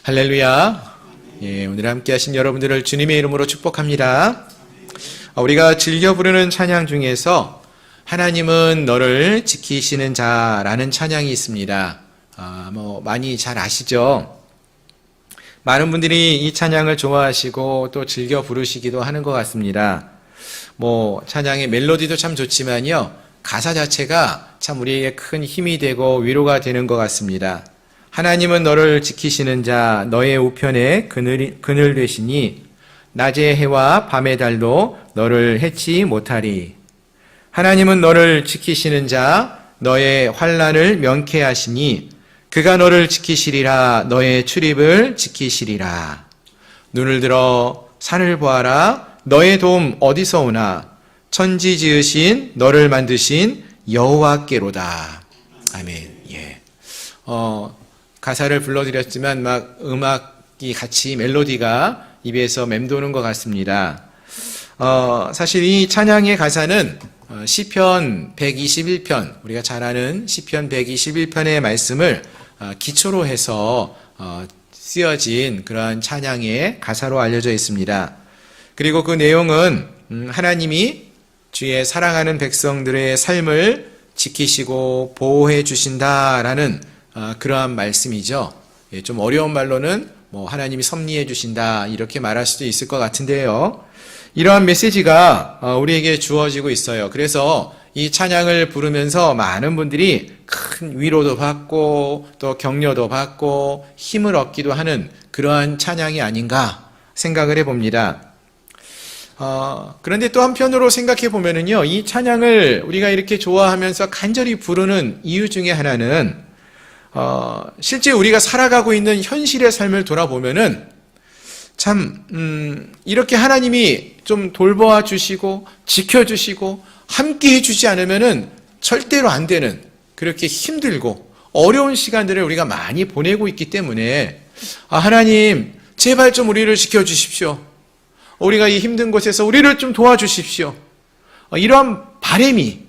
할렐루야. 오늘 함께 하신 여러분들을 주님의 이름으로 축복합니다. 우리가 즐겨 부르는 찬양 중에서 하나님은 너를 지키시는 자라는 찬양이 있습니다. 많이 잘 아시죠? 많은 분들이 이 찬양을 좋아하시고 또 즐겨 부르시기도 하는 것 같습니다. 찬양의 멜로디도 참 좋지만요, 가사 자체가 참 우리에게 큰 힘이 되고 위로가 되는 것 같습니다. 하나님은 너를 지키시는 자, 너의 우편에 그늘 되시니 낮의 해와 밤의 달도 너를 해치 못하리. 하나님은 너를 지키시는 자, 너의 환난을 면케하시니 그가 너를 지키시리라. 너의 출입을 지키시리라. 눈을 들어 산을 보아라. 너의 도움 어디서 오나? 천지 지으신 너를 만드신 여호와께로다. 아멘. 가사를 불러드렸지만 음악이 같이 멜로디가 입에서 맴도는 것 같습니다. 사실 이 찬양의 가사는 시편 121편, 우리가 잘 아는 시편 121편의 말씀을 기초로 해서 쓰여진 그러한 찬양의 가사로 알려져 있습니다. 그리고 그 내용은 하나님이 주의 사랑하는 백성들의 삶을 지키시고 보호해 주신다라는 그러한 말씀이죠. 좀 어려운 말로는 하나님이 섭리해 주신다 이렇게 말할 수도 있을 것 같은데요. 이러한 메시지가 우리에게 주어지고 있어요. 그래서 이 찬양을 부르면서 많은 분들이 큰 위로도 받고 또 격려도 받고 힘을 얻기도 하는 그러한 찬양이 아닌가 생각을 해봅니다. 그런데 또 한편으로 생각해 보면은요, 이 찬양을 우리가 이렇게 좋아하면서 간절히 부르는 이유 중에 하나는 실제 우리가 살아가고 있는 현실의 삶을 돌아보면은 참 이렇게 하나님이 좀 돌보아 주시고 지켜주시고 함께 해주지 않으면은 절대로 안 되는, 그렇게 힘들고 어려운 시간들을 우리가 많이 보내고 있기 때문에 하나님 제발 좀 우리를 지켜주십시오. 우리가 이 힘든 곳에서 우리를 좀 도와주십시오. 이러한 바람이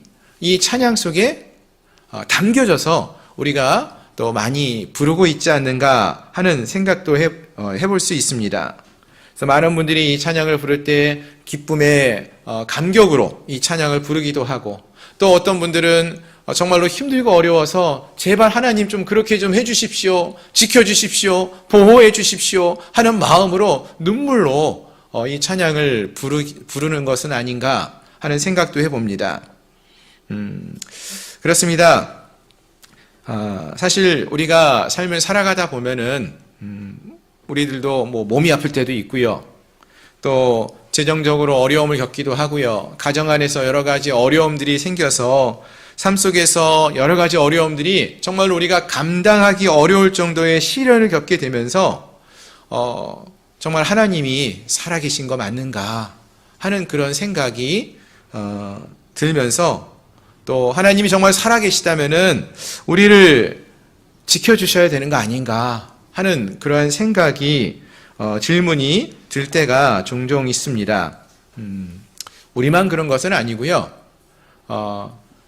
이 찬양 속에 담겨져서 우리가 또 많이 부르고 있지 않는가 하는 생각도 해볼 수 있습니다. 그래서 많은 분들이 이 찬양을 부를 때 기쁨의 감격으로 이 찬양을 부르기도 하고, 또 어떤 분들은 정말로 힘들고 어려워서 제발 하나님 좀 그렇게 좀 해주십시오, 지켜주십시오, 보호해 주십시오 하는 마음으로 눈물로 이 찬양을 부르는 것은 아닌가 하는 생각도 해봅니다. 그렇습니다. 사실 우리가 삶을 살아가다 보면은 우리들도 몸이 아플 때도 있고요. 또 재정적으로 어려움을 겪기도 하고요. 가정 안에서 여러 가지 어려움들이 생겨서 삶 속에서 여러 가지 어려움들이 정말로 우리가 감당하기 어려울 정도의 시련을 겪게 되면서 정말 하나님이 살아계신 거 맞는가 하는 그런 생각이 들면서, 또 하나님이 정말 살아계시다면은 우리를 지켜주셔야 되는 거 아닌가 하는 그러한 생각이 질문이 들 때가 종종 있습니다. 우리만 그런 것은 아니고요.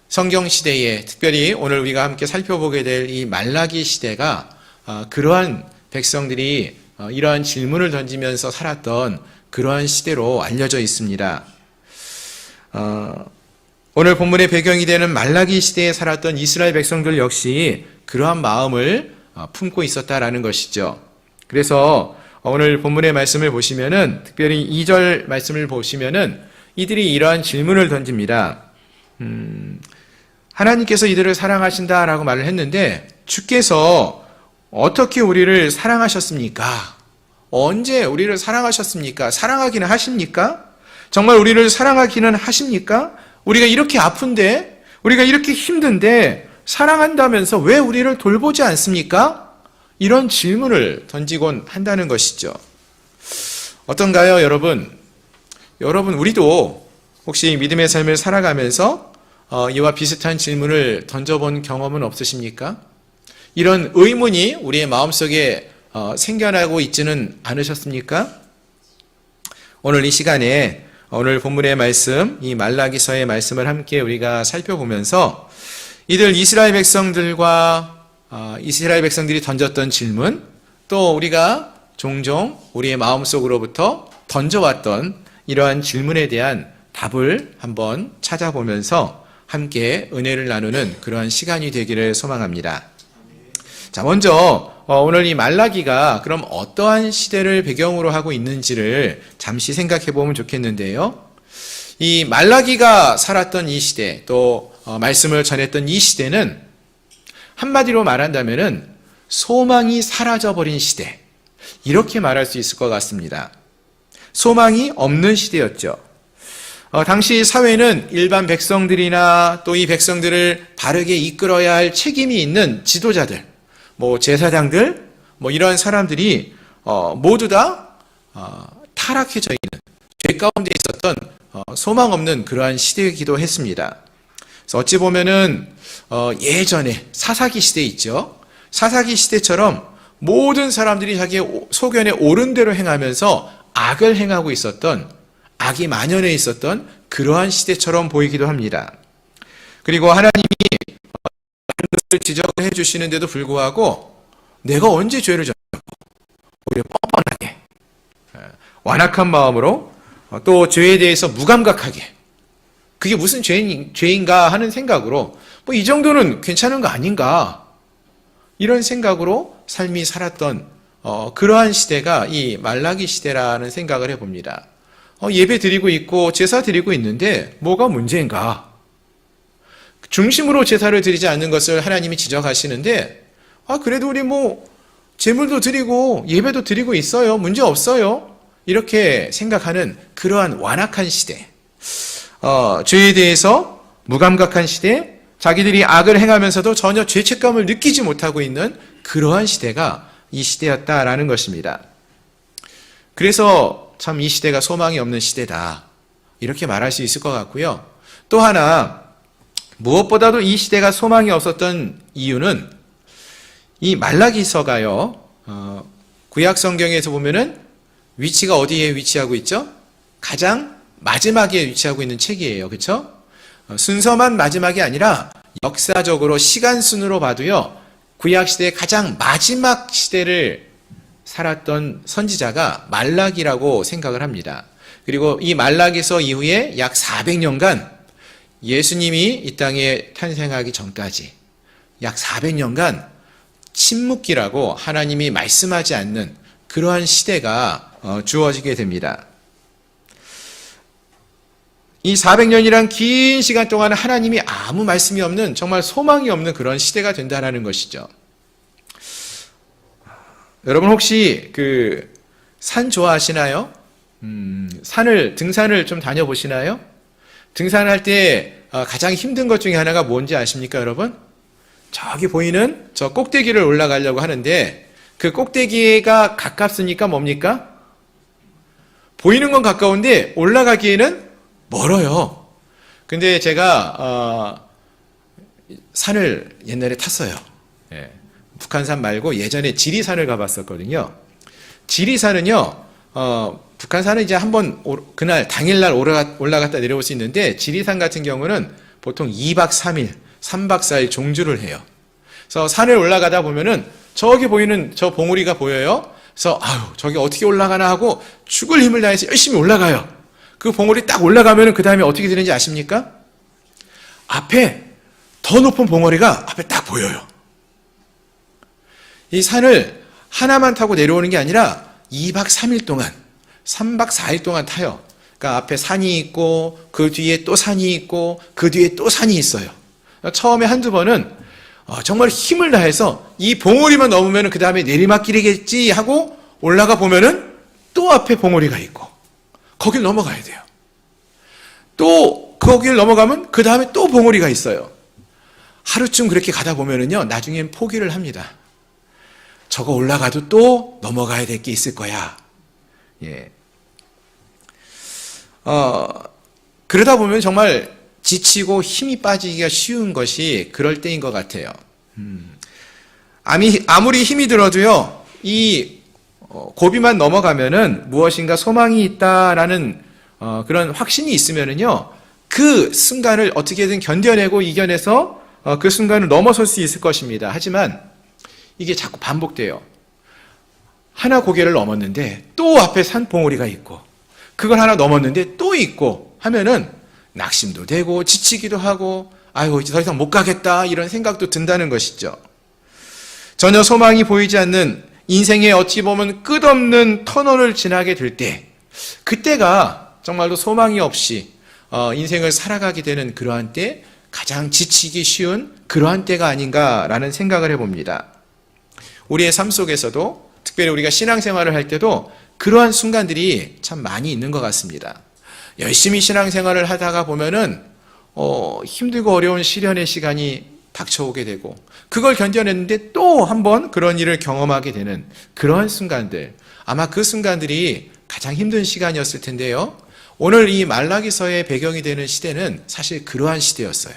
성경 시대에, 특별히 오늘 우리가 함께 살펴보게 될 이 말라기 시대가 그러한 백성들이 이러한 질문을 던지면서 살았던 그러한 시대로 알려져 있습니다. 오늘 본문의 배경이 되는 말라기 시대에 살았던 이스라엘 백성들 역시 그러한 마음을 품고 있었다라는 것이죠. 그래서 오늘 본문의 말씀을 보시면은, 특별히 2절 말씀을 보시면은 이들이 이러한 질문을 던집니다. 하나님께서 이들을 사랑하신다라고 말을 했는데, 주께서 어떻게 우리를 사랑하셨습니까? 언제 우리를 사랑하셨습니까? 사랑하기는 하십니까? 정말 우리를 사랑하기는 하십니까? 우리가 이렇게 아픈데, 우리가 이렇게 힘든데 사랑한다면서 왜 우리를 돌보지 않습니까? 이런 질문을 던지곤 한다는 것이죠. 어떤가요, 여러분? 우리도 혹시 믿음의 삶을 살아가면서 이와 비슷한 질문을 던져본 경험은 없으십니까? 이런 의문이 우리의 마음속에 생겨나고 있지는 않으셨습니까? 오늘 이 시간에 오늘 본문의 말씀, 이 말라기서의 말씀을 함께 우리가 살펴보면서 이들 이스라엘 백성들이 던졌던 질문, 또 우리가 종종 우리의 마음속으로부터 던져왔던 이러한 질문에 대한 답을 한번 찾아보면서 함께 은혜를 나누는 그러한 시간이 되기를 소망합니다. 자, 먼저 오늘 이 말라기가 그럼 어떠한 시대를 배경으로 하고 있는지를 잠시 생각해 보면 좋겠는데요. 이 말라기가 살았던 이 시대, 또 말씀을 전했던 이 시대는 한마디로 말한다면은 소망이 사라져버린 시대, 이렇게 말할 수 있을 것 같습니다. 소망이 없는 시대였죠. 당시 사회는 일반 백성들이나 또 이 백성들을 바르게 이끌어야 할 책임이 있는 지도자들, 제사장들, 이런 사람들이 모두 다 타락해져 있는 죄 가운데 있었던 소망 없는 그러한 시대이기도 했습니다. 그래서 어찌 보면은 예전에 사사기 시대 있죠. 사사기 시대처럼 모든 사람들이 자기의 소견에 옳은 대로 행하면서 악을 행하고 있었던, 악이 만연해 있었던 그러한 시대처럼 보이기도 합니다. 그리고 하나님이 많은 것을 지적을 해주시는데도 불구하고 내가 언제 죄를 졌냐고 오히려 뻔뻔하게 완악한 마음으로 또 죄에 대해서 무감각하게, 그게 무슨 죄인가 하는 생각으로 이 정도는 괜찮은 거 아닌가, 이런 생각으로 삶이 살았던 그러한 시대가 이 말라기 시대라는 생각을 해봅니다. 예배 드리고 있고 제사 드리고 있는데 뭐가 문제인가? 중심으로 제사를 드리지 않는 것을 하나님이 지적하시는데 그래도 우리 제물도 드리고 예배도 드리고 있어요. 문제 없어요. 이렇게 생각하는 그러한 완악한 시대, 죄에 대해서 무감각한 시대, 자기들이 악을 행하면서도 전혀 죄책감을 느끼지 못하고 있는 그러한 시대가 이 시대였다라는 것입니다. 그래서 참 이 시대가 소망이 없는 시대다, 이렇게 말할 수 있을 것 같고요. 또 하나, 무엇보다도 이 시대가 소망이 없었던 이유는 이 말라기서가요, 구약 성경에서 보면은 위치가 어디에 위치하고 있죠? 가장 마지막에 위치하고 있는 책이에요. 그렇죠? 순서만 마지막이 아니라 역사적으로 시간순으로 봐도요, 구약시대의 가장 마지막 시대를 살았던 선지자가 말라기라고 생각을 합니다. 그리고 이 말라기서 이후에 약 400년간 예수님이 이 땅에 탄생하기 전까지 약 400년간 침묵기라고 하나님이 말씀하지 않는 그러한 시대가 주어지게 됩니다. 이 400년이란 긴 시간 동안 하나님이 아무 말씀이 없는, 정말 소망이 없는 그런 시대가 된다는 것이죠. 여러분 혹시 산 좋아하시나요? 등산을 좀 다녀보시나요? 등산할 때 가장 힘든 것 중에 하나가 뭔지 아십니까, 여러분? 저기 보이는 저 꼭대기를 올라가려고 하는데 그 꼭대기가 가깝습니까? 뭡니까? 보이는 건 가까운데 올라가기에는 멀어요. 근데 제가 산을 옛날에 탔어요. 예. 북한산 말고 예전에 지리산을 가봤었거든요. 지리산은요, 북한산은 이제 한번 그날 당일날 올라갔다 내려올 수 있는데 지리산 같은 경우는 보통 2박 3일, 3박 4일 종주를 해요. 그래서 산을 올라가다 보면은 저기 보이는 저 봉우리가 보여요. 그래서 저기 어떻게 올라가나 하고 죽을 힘을 다해서 열심히 올라가요. 그 봉우리 딱 올라가면은 그 다음에 어떻게 되는지 아십니까? 앞에 더 높은 봉우리가 앞에 딱 보여요. 이 산을 하나만 타고 내려오는 게 아니라 2박 3일 동안, 3박 4일 동안 타요. 그러니까 앞에 산이 있고 그 뒤에 또 산이 있고 그 뒤에 또 산이 있어요. 처음에 한두 번은 정말 힘을 다해서 이 봉우리만 넘으면 그 다음에 내리막길이겠지 하고 올라가 보면은 또 앞에 봉우리가 있고 거길 넘어가야 돼요. 또 거길 넘어가면 그 다음에 또 봉우리가 있어요. 하루쯤 그렇게 가다 보면은요, 나중엔 포기를 합니다. 저거 올라가도 또 넘어가야 될 게 있을 거야. 예. 그러다 보면 정말 지치고 힘이 빠지기가 쉬운 것이 그럴 때인 것 같아요. 아무리 힘이 들어도요, 이 고비만 넘어가면은 무엇인가 소망이 있다라는 그런 확신이 있으면은요, 그 순간을 어떻게든 견뎌내고 이겨내서 그 순간을 넘어설 수 있을 것입니다. 하지만 이게 자꾸 반복돼요. 하나 고개를 넘었는데 또 앞에 산봉우리가 있고, 그걸 하나 넘었는데 또 있고 하면은 낙심도 되고 지치기도 하고, 아이고 이제 더 이상 못 가겠다 이런 생각도 든다는 것이죠. 전혀 소망이 보이지 않는 인생의 어찌 보면 끝없는 터널을 지나게 될 때, 그때가 정말로 소망이 없이 인생을 살아가게 되는 그러한 때, 가장 지치기 쉬운 그러한 때가 아닌가라는 생각을 해봅니다. 우리의 삶 속에서도, 특별히 우리가 신앙생활을 할 때도 그러한 순간들이 참 많이 있는 것 같습니다. 열심히 신앙생활을 하다가 보면은 힘들고 어려운 시련의 시간이 닥쳐오게 되고, 그걸 견뎌냈는데 또 한 번 그런 일을 경험하게 되는 그러한 순간들, 아마 그 순간들이 가장 힘든 시간이었을 텐데요. 오늘 이 말라기서의 배경이 되는 시대는 사실 그러한 시대였어요.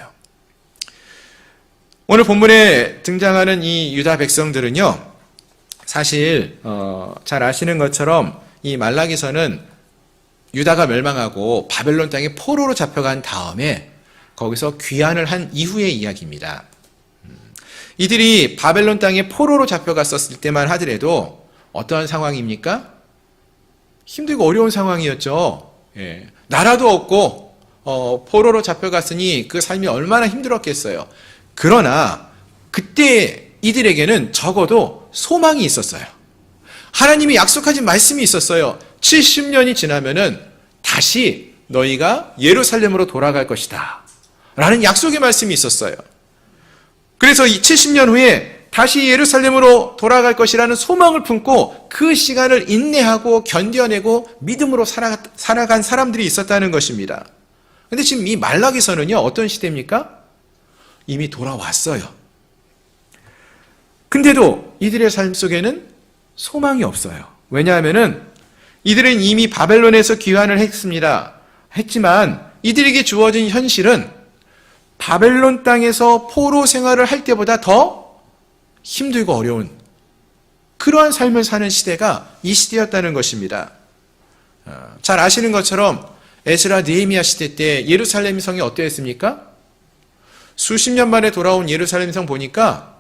오늘 본문에 등장하는 이 유다 백성들은요, 사실 잘 아시는 것처럼 이 말라기서는 유다가 멸망하고 바벨론 땅에 포로로 잡혀간 다음에 거기서 귀환을 한 이후의 이야기입니다. 이들이 바벨론 땅에 포로로 잡혀갔었을 때만 하더라도 어떠한 상황입니까? 힘들고 어려운 상황이었죠. 예. 나라도 없고 포로로 잡혀갔으니 그 삶이 얼마나 힘들었겠어요. 그러나 그때 이들에게는 적어도 소망이 있었어요. 하나님이 약속하신 말씀이 있었어요. 70년이 지나면은 다시 너희가 예루살렘으로 돌아갈 것이다 라는 약속의 말씀이 있었어요. 그래서 이 70년 후에 다시 예루살렘으로 돌아갈 것이라는 소망을 품고 그 시간을 인내하고 견뎌내고 믿음으로 살아간 사람들이 있었다는 것입니다. 그런데 지금 이 말라기서는요, 어떤 시대입니까? 이미 돌아왔어요. 근데도 이들의 삶 속에는 소망이 없어요. 왜냐하면은 이들은 이미 바벨론에서 귀환을 했지만 이들에게 주어진 현실은 바벨론 땅에서 포로 생활을 할 때보다 더 힘들고 어려운 그러한 삶을 사는 시대가 이 시대였다는 것입니다. 잘 아시는 것처럼 에스라 느헤미야 시대 때 예루살렘 성이 어땠습니까? 수십 년 만에 돌아온 예루살렘 성 보니까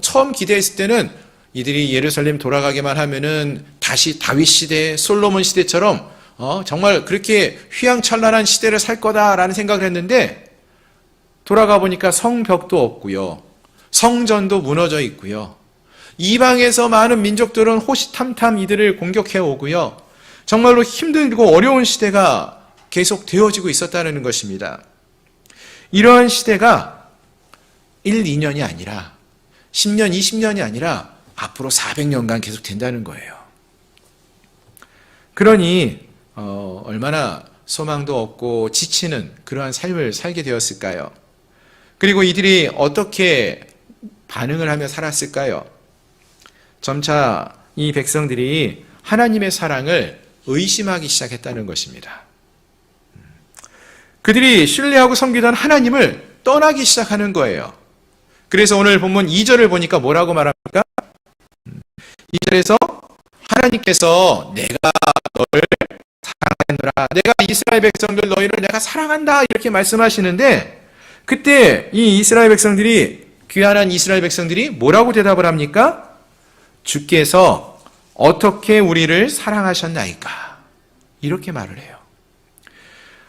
처음 기대했을 때는 이들이 예루살렘 돌아가기만 하면은 다시 다윗 시대, 솔로몬 시대처럼 정말 그렇게 휘황찬란한 시대를 살 거다라는 생각을 했는데, 돌아가 보니까 성벽도 없고요, 성전도 무너져 있고요, 이방에서 많은 민족들은 호시탐탐 이들을 공격해 오고요, 정말로 힘들고 어려운 시대가 계속 되어지고 있었다는 것입니다. 이러한 시대가 1, 2년이 아니라 10년, 20년이 아니라 앞으로 400년간 계속 된다는 거예요. 그러니 얼마나 소망도 없고 지치는 그러한 삶을 살게 되었을까요? 그리고 이들이 어떻게 반응을 하며 살았을까요? 점차 이 백성들이 하나님의 사랑을 의심하기 시작했다는 것입니다. 그들이 신뢰하고 섬기던 하나님을 떠나기 시작하는 거예요. 그래서 오늘 본문 2절을 보니까 뭐라고 말합니까? 2절에서 하나님께서 내가 너를 사랑하노라, 내가 이스라엘 백성들 너희를 내가 사랑한다 이렇게 말씀하시는데, 그때 이 이스라엘 백성들이, 귀환한 이스라엘 백성들이 뭐라고 대답을 합니까? 주께서 어떻게 우리를 사랑하셨나이까, 이렇게 말을 해요.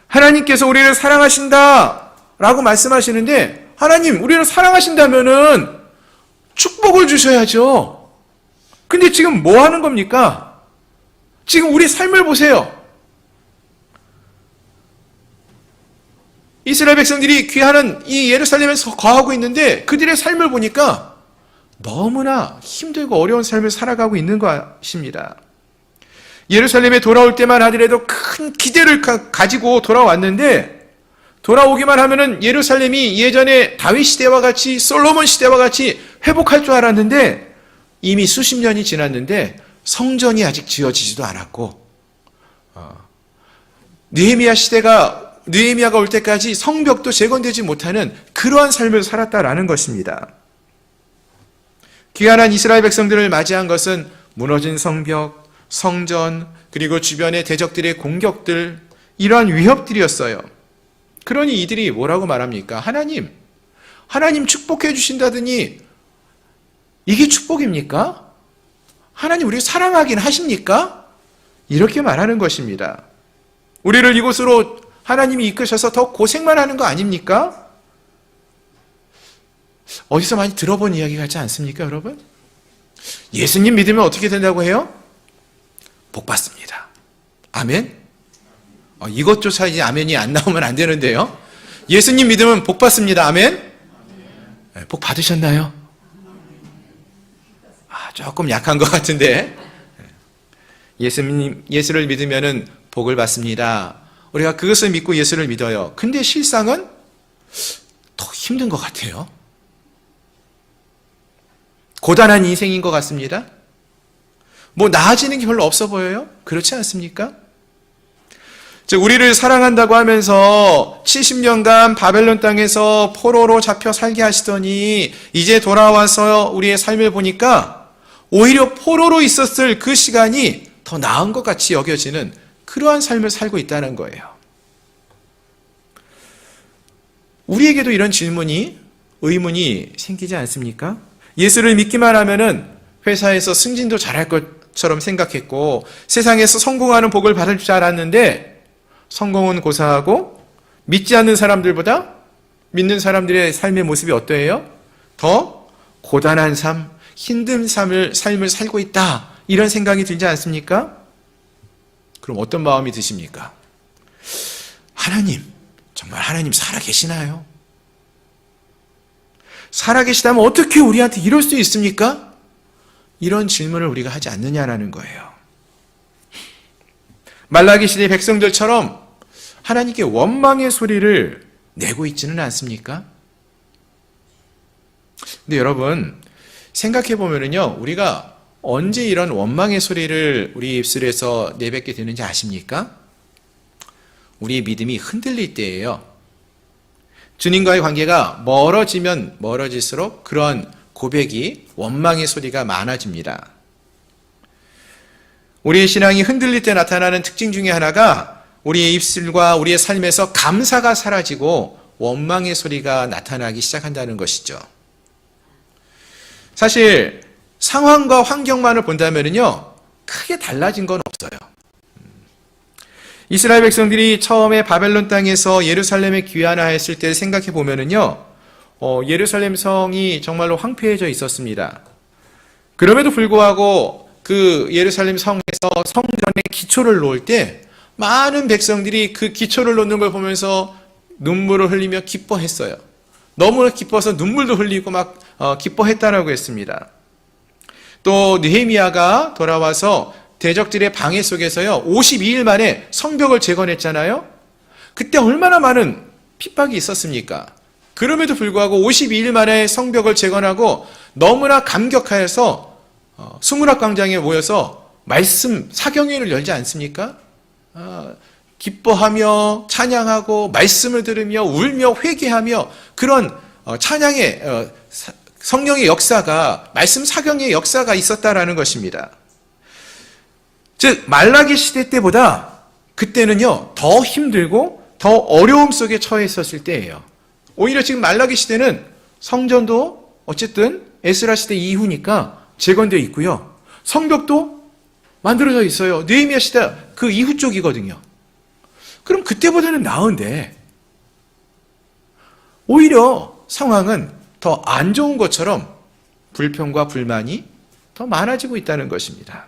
하나님께서 우리를 사랑하신다 라고 말씀하시는데, 하나님 우리를 사랑하신다면은 축복을 주셔야죠. 근데 지금 뭐 하는 겁니까? 지금 우리 삶을 보세요. 이스라엘 백성들이 귀하는 이 예루살렘에서 거하고 있는데 그들의 삶을 보니까 너무나 힘들고 어려운 삶을 살아가고 있는 것입니다. 예루살렘에 돌아올 때만 하더라도 큰 기대를 가지고 돌아왔는데, 돌아오기만 하면은 예루살렘이 예전에 다윗 시대와 같이, 솔로몬 시대와 같이 회복할 줄 알았는데 이미 수십 년이 지났는데 성전이 아직 지어지지도 않았고, 느헤미야가 올 때까지 성벽도 재건되지 못하는 그러한 삶을 살았다라는 것입니다. 귀환한 이스라엘 백성들을 맞이한 것은 무너진 성벽, 성전, 그리고 주변의 대적들의 공격들, 이러한 위협들이었어요. 그러니 이들이 뭐라고 말합니까? 하나님 축복해 주신다더니 이게 축복입니까? 하나님 우리를 사랑하긴 하십니까? 이렇게 말하는 것입니다. 우리를 이곳으로 하나님이 이끄셔서 더 고생만 하는 거 아닙니까? 어디서 많이 들어본 이야기 같지 않습니까, 여러분? 예수님 믿으면 어떻게 된다고 해요? 복 받습니다. 아멘? 이것조차 이제 아멘이 안 나오면 안 되는데요. 예수님 믿으면 복 받습니다. 아멘? 네, 복 받으셨나요? 조금 약한 것 같은데. 예수를 믿으면은 복을 받습니다. 우리가 그것을 믿고 예수를 믿어요. 근데 실상은 더 힘든 것 같아요. 고단한 인생인 것 같습니다. 뭐 나아지는 게 별로 없어 보여요? 그렇지 않습니까? 즉 우리를 사랑한다고 하면서 70년간 바벨론 땅에서 포로로 잡혀 살게 하시더니 이제 돌아와서 우리의 삶을 보니까 오히려 포로로 있었을 그 시간이 더 나은 것 같이 여겨지는 그러한 삶을 살고 있다는 거예요. 우리에게도 이런 의문이 생기지 않습니까? 예수를 믿기만 하면은 회사에서 승진도 잘할 것처럼 생각했고 세상에서 성공하는 복을 받을 줄 알았는데 성공은 고사하고 믿지 않는 사람들보다 믿는 사람들의 삶의 모습이 어떠해요? 더 고단한 삶, 힘든 삶을 살고 있다. 이런 생각이 들지 않습니까? 그럼 어떤 마음이 드십니까? 하나님, 정말 하나님 살아계시나요? 살아계시다면 어떻게 우리한테 이럴 수 있습니까? 이런 질문을 우리가 하지 않느냐라는 거예요. 말라기 시대 백성들처럼 하나님께 원망의 소리를 내고 있지는 않습니까? 근데 여러분, 생각해 보면요, 우리가 언제 이런 원망의 소리를 우리 입술에서 내뱉게 되는지 아십니까? 우리의 믿음이 흔들릴 때예요. 주님과의 관계가 멀어지면 멀어질수록 그런 고백이 원망의 소리가 많아집니다. 우리의 신앙이 흔들릴 때 나타나는 특징 중에 하나가 우리의 입술과 우리의 삶에서 감사가 사라지고 원망의 소리가 나타나기 시작한다는 것이죠. 사실 상황과 환경만을 본다면요, 크게 달라진 건 없어요. 이스라엘 백성들이 처음에 바벨론 땅에서 예루살렘에 귀환하였을 때 생각해 보면은요, 예루살렘 성이 정말로 황폐해져 있었습니다. 그럼에도 불구하고 그 예루살렘 성에서 성전에 기초를 놓을 때 많은 백성들이 그 기초를 놓는 걸 보면서 눈물을 흘리며 기뻐했어요. 너무 기뻐서 눈물도 흘리고 막 기뻐했다라고 했습니다. 또 느헤미야가 돌아와서 대적들의 방해 속에서요 52일 만에 성벽을 재건했잖아요. 그때 얼마나 많은 핍박이 있었습니까? 그럼에도 불구하고 52일 만에 성벽을 재건하고 너무나 감격하여서 수문학 광장에 모여서 말씀 사경회를 열지 않습니까? 기뻐하며 찬양하고 말씀을 들으며 울며 회개하며 그런 찬양의 성령의 역사가, 말씀 사경의 역사가 있었다라는 것입니다. 즉 말라기 시대 때보다 그때는요 더 힘들고 더 어려움 속에 처해 있었을 때예요. 오히려 지금 말라기 시대는 성전도 어쨌든 에스라 시대 이후니까 재건되어 있고요, 성벽도 만들어져 있어요. 느헤미야 시대 그 이후 쪽이거든요. 그럼 그때보다는 나은데 오히려 상황은 더 안 좋은 것처럼 불평과 불만이 더 많아지고 있다는 것입니다.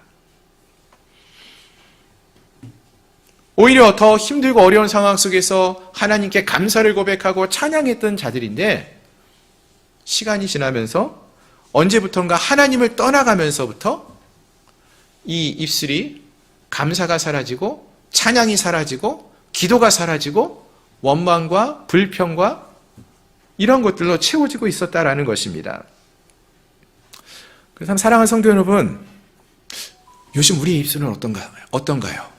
오히려 더 힘들고 어려운 상황 속에서 하나님께 감사를 고백하고 찬양했던 자들인데 시간이 지나면서 언제부턴가 하나님을 떠나가면서부터 이 입술이 감사가 사라지고 찬양이 사라지고 기도가 사라지고 원망과 불평과 이런 것들로 채워지고 있었다라는 것입니다. 그래서 사랑하는 성도 여러분, 요즘 우리의 입술은 어떤가요?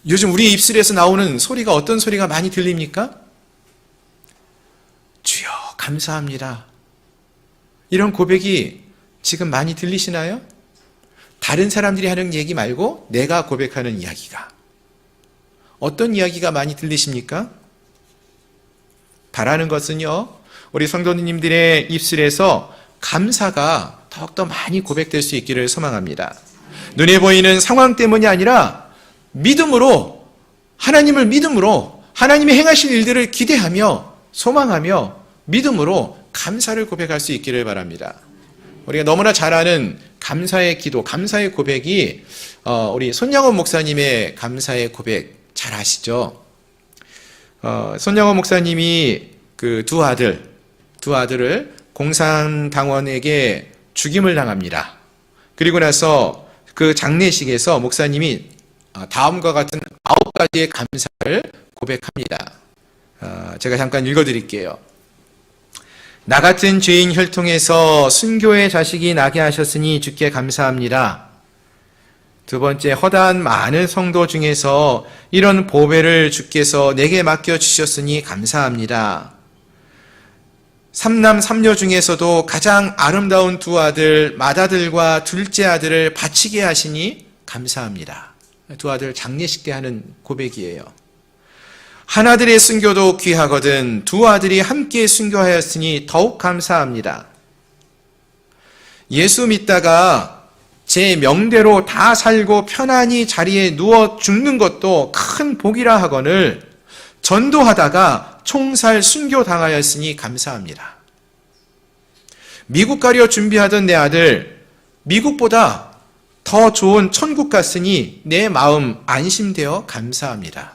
요즘 우리의 입술에서 나오는 소리가 어떤 소리가 많이 들립니까? 주여 감사합니다. 이런 고백이 지금 많이 들리시나요? 다른 사람들이 하는 얘기 말고 내가 고백하는 이야기가. 어떤 이야기가 많이 들리십니까? 바라는 것은요, 우리 성도님들의 입술에서 감사가 더욱더 많이 고백될 수 있기를 소망합니다. 눈에 보이는 상황 때문이 아니라 믿음으로, 하나님을 믿음으로, 하나님이 행하실 일들을 기대하며 소망하며 믿음으로 감사를 고백할 수 있기를 바랍니다. 우리가 너무나 잘 아는 감사의 기도, 감사의 고백이 우리 손양원 목사님의 감사의 고백 잘 아시죠? 손양원 목사님이 그 두 아들을 공산당원에게 죽임을 당합니다. 그리고 나서 그 장례식에서 목사님이 다음과 같은 9가지의 감사를 고백합니다. 제가 잠깐 읽어드릴게요. 나 같은 죄인 혈통에서 순교의 자식이 나게 하셨으니 주께 감사합니다. 두 번째, 허다한 많은 성도 중에서 이런 보배를 주께서 내게 맡겨주셨으니 감사합니다. 삼남 삼녀 중에서도 가장 아름다운 두 아들, 맏아들과 둘째 아들을 바치게 하시니 감사합니다. 두 아들 장례식 때 하는 고백이에요. 한 아들의 순교도 귀하거든 두 아들이 함께 순교하였으니 더욱 감사합니다. 예수 믿다가 제 명대로 다 살고 편안히 자리에 누워 죽는 것도 큰 복이라 하거늘 전도하다가 총살 순교 당하였으니 감사합니다. 미국 가려 준비하던 내 아들, 미국보다 더 좋은 천국 갔으니 내 마음 안심되어 감사합니다.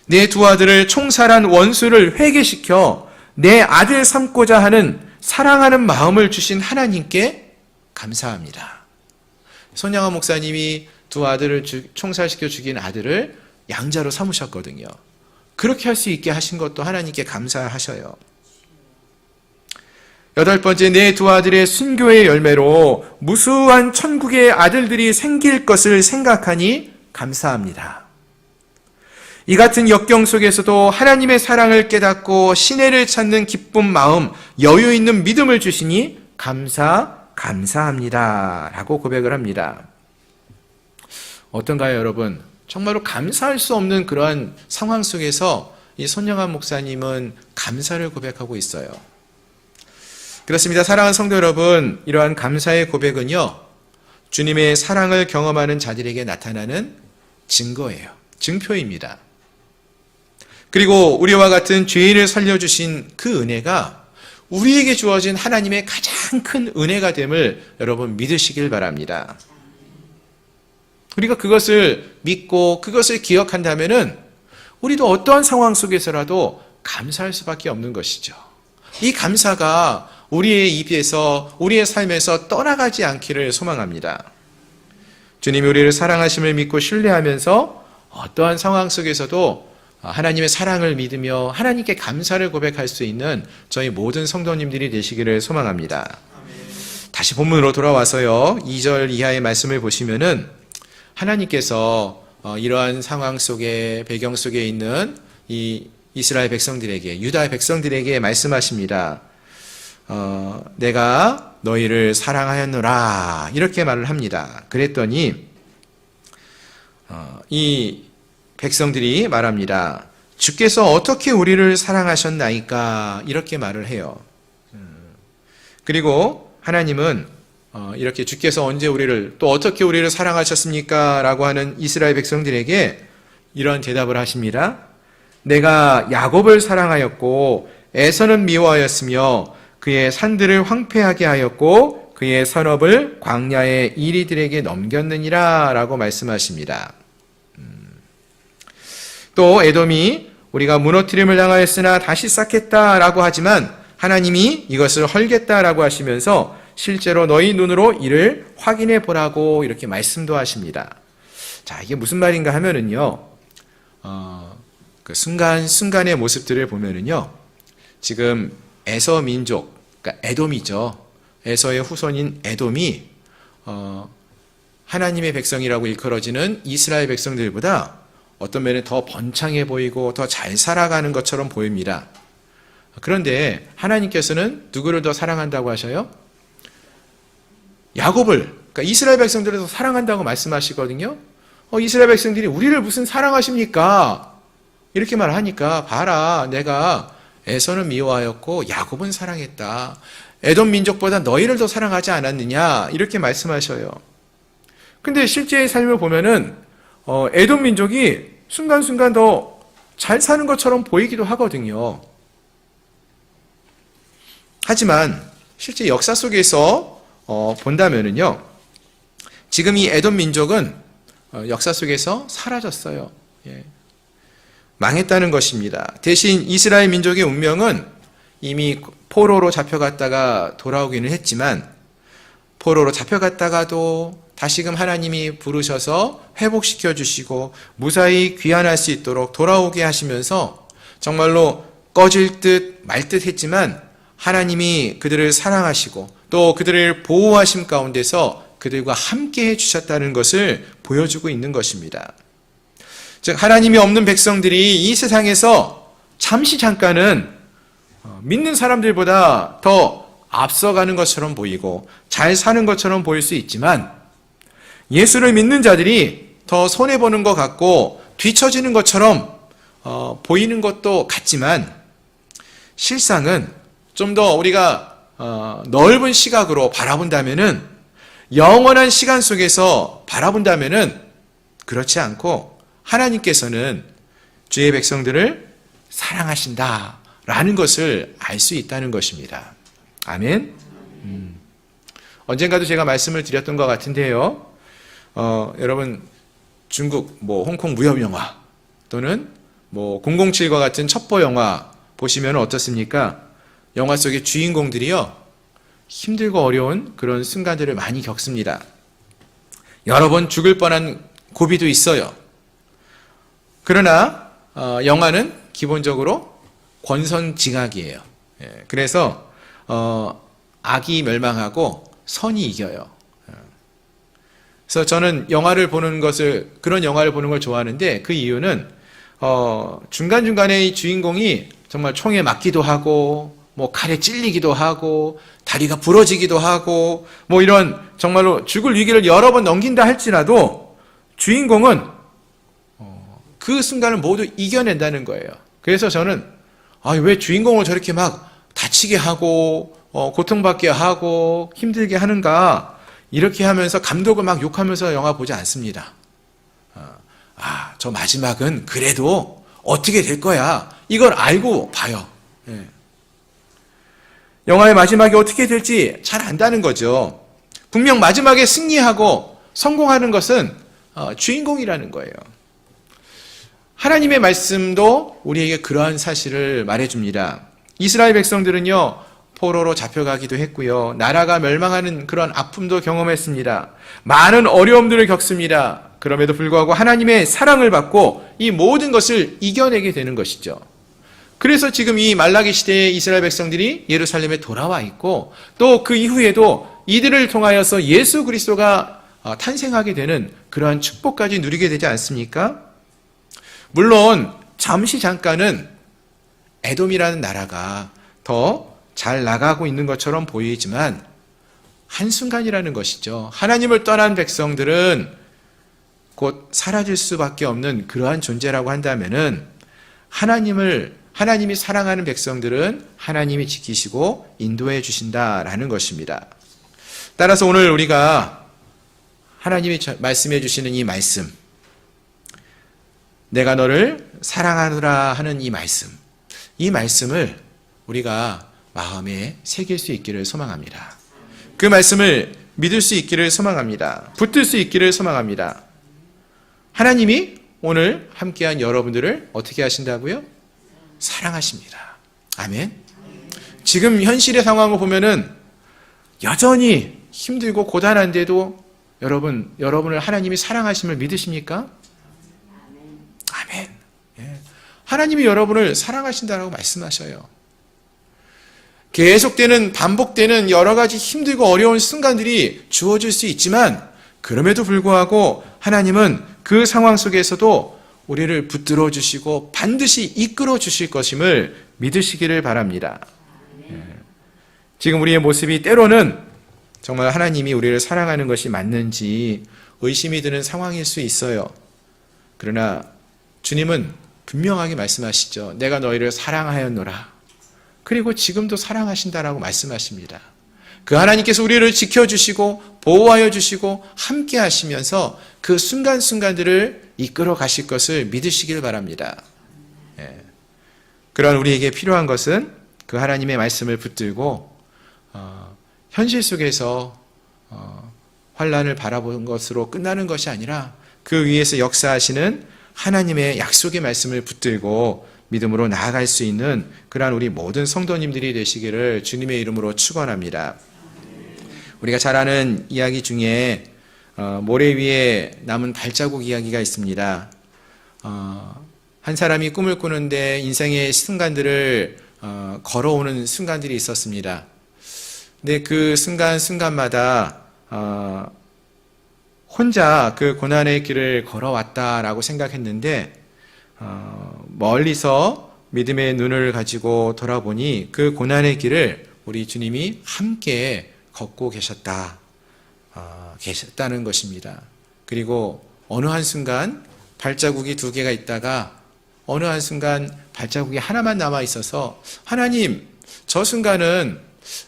내 두 아들을 총살한 원수를 회개시켜 내 아들 삼고자 하는 사랑하는 마음을 주신 하나님께 감사합니다. 손양원 목사님이 두 아들을 총살시켜 죽인 아들을 양자로 삼으셨거든요. 그렇게 할 수 있게 하신 것도 하나님께 감사하셔요. 8번째, 내 두 아들의 순교의 열매로 무수한 천국의 아들들이 생길 것을 생각하니 감사합니다. 이 같은 역경 속에서도 하나님의 사랑을 깨닫고 신혜를 찾는 기쁜 마음, 여유 있는 믿음을 주시니 감사합니다. 라고 고백을 합니다. 어떤가요, 여러분? 정말로 감사할 수 없는 그러한 상황 속에서 이 손영환 목사님은 감사를 고백하고 있어요. 그렇습니다. 사랑하는 성도 여러분, 이러한 감사의 고백은요, 주님의 사랑을 경험하는 자들에게 나타나는 증거예요. 증표입니다. 그리고 우리와 같은 죄인을 살려주신 그 은혜가 우리에게 주어진 하나님의 가장 큰 은혜가 됨을 여러분 믿으시길 바랍니다. 우리가 그것을 믿고 그것을 기억한다면은 우리도 어떠한 상황 속에서라도 감사할 수밖에 없는 것이죠. 이 감사가 우리의 입에서, 우리의 삶에서 떠나가지 않기를 소망합니다. 주님이 우리를 사랑하심을 믿고 신뢰하면서 어떠한 상황 속에서도 하나님의 사랑을 믿으며 하나님께 감사를 고백할 수 있는 저희 모든 성도님들이 되시기를 소망합니다. 다시 본문으로 돌아와서요, 2절 이하의 말씀을 보시면은 하나님께서 이러한 상황 속에, 배경 속에 있는 이 이스라엘 백성들에게, 유다 백성들에게 말씀하십니다. 내가 너희를 사랑하였노라, 이렇게 말을 합니다. 그랬더니 이 백성들이 말합니다. 주께서 어떻게 우리를 사랑하셨나이까, 이렇게 말을 해요. 그리고 하나님은 이렇게 주께서 언제 우리를, 또 어떻게 우리를 사랑하셨습니까? 라고 하는 이스라엘 백성들에게 이런 대답을 하십니다. 내가 야곱을 사랑하였고 에서는 미워하였으며 그의 산들을 황폐하게 하였고 그의 산업을 광야의 이리들에게 넘겼느니라 라고 말씀하십니다. 또 에돔이 우리가 무너뜨림을 당하였으나 다시 쌓겠다 라고 하지만 하나님이 이것을 헐겠다 라고 하시면서 실제로 너희 눈으로 이를 확인해 보라고 이렇게 말씀도 하십니다. 자, 이게 무슨 말인가 하면은요, 그 순간순간의 모습들을 보면은요, 지금 에서 민족, 그러니까 에돔이죠. 에서의 후손인 에돔이 하나님의 백성이라고 일컬어지는 이스라엘 백성들보다 어떤 면에 더 번창해 보이고 더 잘 살아가는 것처럼 보입니다. 그런데 하나님께서는 누구를 더 사랑한다고 하셔요? 야곱을, 그러니까 이스라엘 백성들을 더 사랑한다고 말씀하시거든요. 이스라엘 백성들이 우리를 무슨 사랑하십니까? 이렇게 말하니까 봐라, 내가 에서는 미워하였고 야곱은 사랑했다. 에돔 민족보다 너희를 더 사랑하지 않았느냐 이렇게 말씀하셔요. 근데 실제의 삶을 보면은 에돔 민족이 순간순간 더 잘 사는 것처럼 보이기도 하거든요. 하지만 실제 역사 속에서 본다면은요, 지금 이 에돔 민족은 역사 속에서 사라졌어요. 예. 망했다는 것입니다. 대신 이스라엘 민족의 운명은 이미 포로로 잡혀갔다가 돌아오기는 했지만, 포로로 잡혀갔다가도 다시금 하나님이 부르셔서 회복시켜 주시고 무사히 귀환할 수 있도록 돌아오게 하시면서 정말로 꺼질 듯 말 듯 했지만 하나님이 그들을 사랑하시고 또 그들을 보호하심 가운데서 그들과 함께 해주셨다는 것을 보여주고 있는 것입니다. 즉 하나님이 없는 백성들이 이 세상에서 잠시 잠깐은 믿는 사람들보다 더 앞서가는 것처럼 보이고 잘 사는 것처럼 보일 수 있지만, 예수를 믿는 자들이 더 손해보는 것 같고 뒤처지는 것처럼 보이는 것도 같지만, 실상은 좀 더 우리가 넓은 시각으로 바라본다면은, 영원한 시간 속에서 바라본다면은 그렇지 않고 하나님께서는 주의 백성들을 사랑하신다라는 것을 알 수 있다는 것입니다. 아멘. 언젠가도 제가 말씀을 드렸던 것 같은데요. 여러분 중국 홍콩 무협 영화 또는 007과 같은 첩보 영화 보시면 어떻습니까? 영화 속의 주인공들이요, 힘들고 어려운 그런 순간들을 많이 겪습니다. 여러 번 죽을 뻔한 고비도 있어요. 그러나 영화는 기본적으로 권선징악이에요. 그래서 악이 멸망하고 선이 이겨요. 그래서 저는 그런 영화를 보는 걸 좋아하는데, 그 이유는 중간중간에 이 주인공이 정말 총에 맞기도 하고 칼에 찔리기도 하고 다리가 부러지기도 하고 이런 정말로 죽을 위기를 여러 번 넘긴다 할지라도 주인공은 그 순간을 모두 이겨낸다는 거예요. 그래서 저는 왜 주인공을 저렇게 막 다치게 하고 고통받게 하고 힘들게 하는가, 이렇게 하면서 감독을 막 욕하면서 영화 보지 않습니다. 저 마지막은 그래도 어떻게 될 거야, 이걸 알고 봐요. 예. 영화의 마지막이 어떻게 될지 잘 안다는 거죠. 분명 마지막에 승리하고 성공하는 것은 주인공이라는 거예요. 하나님의 말씀도 우리에게 그러한 사실을 말해줍니다. 이스라엘 백성들은요, 포로로 잡혀가기도 했고요, 나라가 멸망하는 그런 아픔도 경험했습니다. 많은 어려움들을 겪습니다. 그럼에도 불구하고 하나님의 사랑을 받고 이 모든 것을 이겨내게 되는 것이죠. 그래서 지금 이 말라기 시대에 이스라엘 백성들이 예루살렘에 돌아와 있고, 또 그 이후에도 이들을 통하여서 예수 그리스도가 탄생하게 되는 그러한 축복까지 누리게 되지 않습니까? 물론 잠시 잠깐은 에돔이라는 나라가 더 잘 나가고 있는 것처럼 보이지만 한순간이라는 것이죠. 하나님을 떠난 백성들은 곧 사라질 수밖에 없는 그러한 존재라고 한다면은, 하나님이 사랑하는 백성들은 하나님이 지키시고 인도해 주신다라는 것입니다. 따라서 오늘 우리가 하나님이 말씀해 주시는 이 말씀, 내가 너를 사랑하노라 하는 이 말씀을 우리가 마음에 새길 수 있기를 소망합니다. 그 말씀을 믿을 수 있기를 소망합니다. 붙들 수 있기를 소망합니다. 하나님이 오늘 함께한 여러분들을 어떻게 하신다고요? 사랑하십니다. 아멘. 지금 현실의 상황을 보면은 여전히 힘들고 고단한데도 여러분을 하나님이 사랑하심을 믿으십니까? 아멘. 예. 하나님이 여러분을 사랑하신다라고 말씀하셔요. 계속되는 반복되는 여러 가지 힘들고 어려운 순간들이 주어질 수 있지만, 그럼에도 불구하고 하나님은 그 상황 속에서도 우리를 붙들어 주시고 반드시 이끌어 주실 것임을 믿으시기를 바랍니다. 지금 우리의 모습이 때로는 정말 하나님이 우리를 사랑하는 것이 맞는지 의심이 드는 상황일 수 있어요. 그러나 주님은 분명하게 말씀하시죠. 내가 너희를 사랑하였노라. 그리고 지금도 사랑하신다라고 말씀하십니다. 그 하나님께서 우리를 지켜주시고 보호하여 주시고 함께 하시면서 그 순간순간들을 이끌어 가실 것을 믿으시길 바랍니다. 그런 우리에게 필요한 것은 그 하나님의 말씀을 붙들고 현실 속에서 환난을 바라보는 것으로 끝나는 것이 아니라 그 위에서 역사하시는 하나님의 약속의 말씀을 붙들고 믿음으로 나아갈 수 있는 그러한 우리 모든 성도님들이 되시기를 주님의 이름으로 축원합니다. 우리가 잘 아는 이야기 중에 모래 위에 남은 발자국 이야기가 있습니다. 한 사람이 꿈을 꾸는데 인생의 순간들을 걸어오는 순간들이 있었습니다. 근데 그 순간순간마다 혼자 그 고난의 길을 걸어왔다라고 생각했는데 멀리서 믿음의 눈을 가지고 돌아보니 그 고난의 길을 우리 주님이 함께 걷고 계셨다는 것입니다. 그리고 어느 한순간 발자국이 2개가 있다가 어느 한순간 발자국이 하나만 남아 있어서 하나님, 저 순간은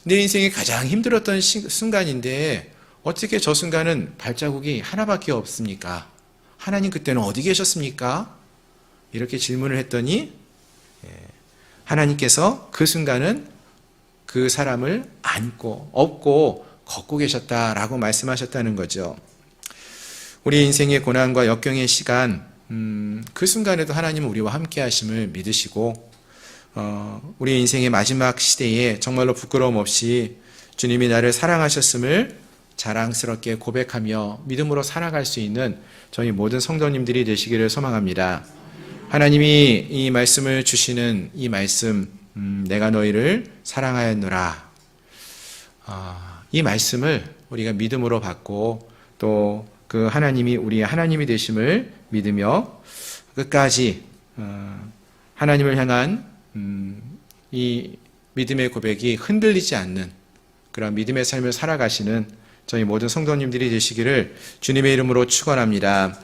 내 인생이 가장 힘들었던 순간인데 어떻게 저 순간은 발자국이 하나밖에 없습니까? 하나님 그때는 어디 계셨습니까? 이렇게 질문을 했더니 하나님께서 그 순간은 그 사람을 안고 업고 걷고 계셨다라고 말씀하셨다는 거죠. 우리 인생의 고난과 역경의 시간, 그 순간에도 하나님은 우리와 함께 하심을 믿으시고 우리 인생의 마지막 시대에 정말로 부끄러움 없이 주님이 나를 사랑하셨음을 자랑스럽게 고백하며 믿음으로 살아갈 수 있는 저희 모든 성도님들이 되시기를 소망합니다. 하나님이 이 말씀을 주시는 이 말씀, 내가 너희를 사랑하였노라. 이 말씀을 우리가 믿음으로 받고 또 그 하나님이 우리의 하나님이 되심을 믿으며 끝까지 하나님을 향한 이 믿음의 고백이 흔들리지 않는 그런 믿음의 삶을 살아가시는 저희 모든 성도님들이 되시기를 주님의 이름으로 축원합니다.